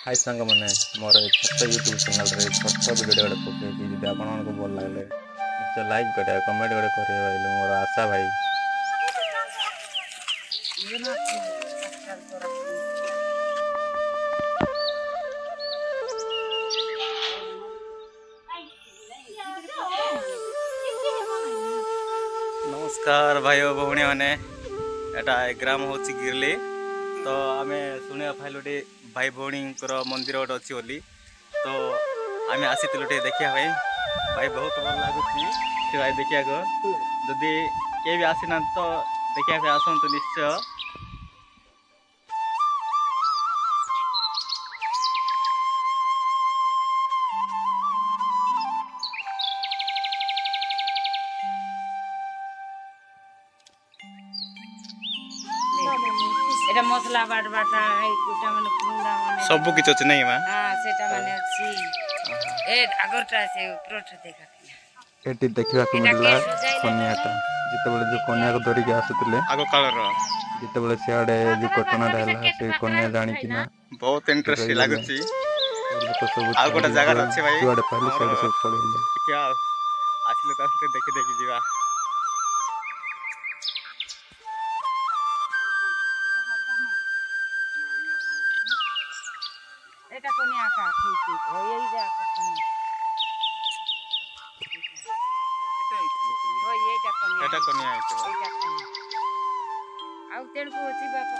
हाय सांग मैंने मोर छोट यूट्यूब चैनल रे छोट वीडियो गोटे पकेबी जब आपको भल लगे निश्चय लाइक करे कमेंट गोटे करेंगे मोर आशा भाई। नमस्कार भाई और भौणी मैंने एटा ग्राम हूँ गिरली तो आम शुणा पाइल गोटे भाई भौणी मंदिर गोटे अच्छी बोली तो आम आसी देखा भाई बहुत भल लगुच भाई देखा जदि किए भी आसीना तो देखा आसतु निश्चय। এটা মশলা বাটবাটা এই কোটা মানে কুন্ডা মানে सब किछ अछि नहीं मां हां সেটা মানে আছে এ আগরটা আছে উপরটা দেখা एटी देखा मिलला कन्याटा जिते जो कन्या को धरिक आसुले आग काल जिते सियाड़े जो घटना से कन्या जानी कि बहुत इंटरेस्ट लगुच आ गोटे जगह अच्छे भाई जुआड़े पाइले सियाड़े सब पड़े क्या आसिले देखी देखी जीवा। এটা কোনি আকা খেইছি ওই এই যে আকা কোনি ওই এটা কোনি आइतो এইটা কোনি আউ তেলকু ଅଛି বাপা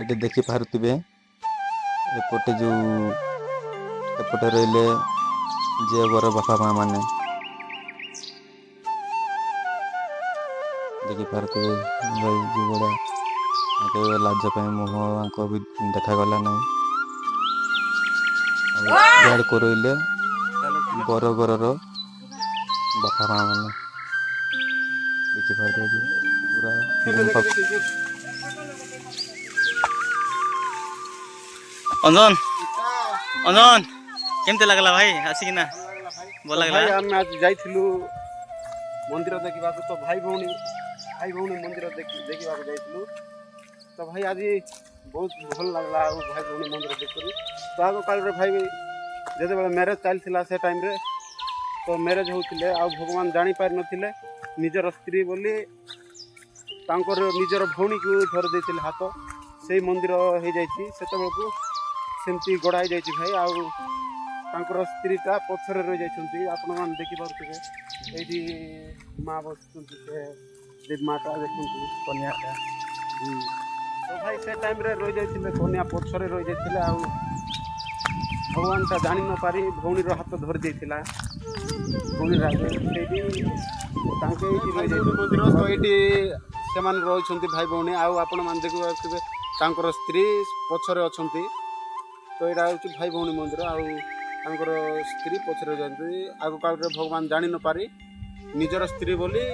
एटे देखी पारुथिबे एपटे जो एपटे रहिले जे बर बापा माँ माने देखी पारुथिबे भाई जो बड़ा लाज मुह भी देखागला ना यार को रहिले बर घर बापा माँ मैंने देखी पारे पूरा अंजन अंजन केमते लगला भाई आसिकिना भल लगला भाई हम आज जाइथिलु मंदिर देखिबा तो भाई भौणी मंदिर देखिबा जाइथिलु तो भाई आज बहुत भल लगला भाई भौणी मंदिर देखि तो आगो काल रे भाई जदे बेले मैरिज चलथिला से टाइम रे तो मैरिज होतिले आ भगवान जानि पार नथिले निजर स्त्री बोली तांकर निजर भौणी को धर देथिले हाथ से मंदिर हो जाइछि सेते बेलकु सेमती गड़ाई जाइछि भाई आ तांकर स्त्रीटा पछरे रहि जाइछन्ती आपण मान देखि पारुथिबे एठी मां बसछन्ती से देव माता देखछन्ती कन्याटा तो भाई से टाइम रे रहि जाइथिले कन्या पछरे रहि जाइथिले आ भगवान ता जानि न पारी भौणी रो हाथ धरि देथिला भौणी राजे सेठी तांके एठी रहि जाइथिले मंदिर तो एठी सेमान रहिछन्ती भाई भौणी आ आपण मान देखि पारुथिबे तांकर स्त्री पछरे अछन्ती तो यहाँ हूँ भाई भौणी मंदिर आंकर स्त्री पछरे जाती आग काल भगवान जानि न पारी निजर स्त्री बोली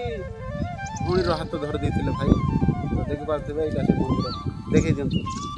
भौणी हाथ धरी देते भाई तो देखि पारे यहाँ से मंदिर देखी दिखाई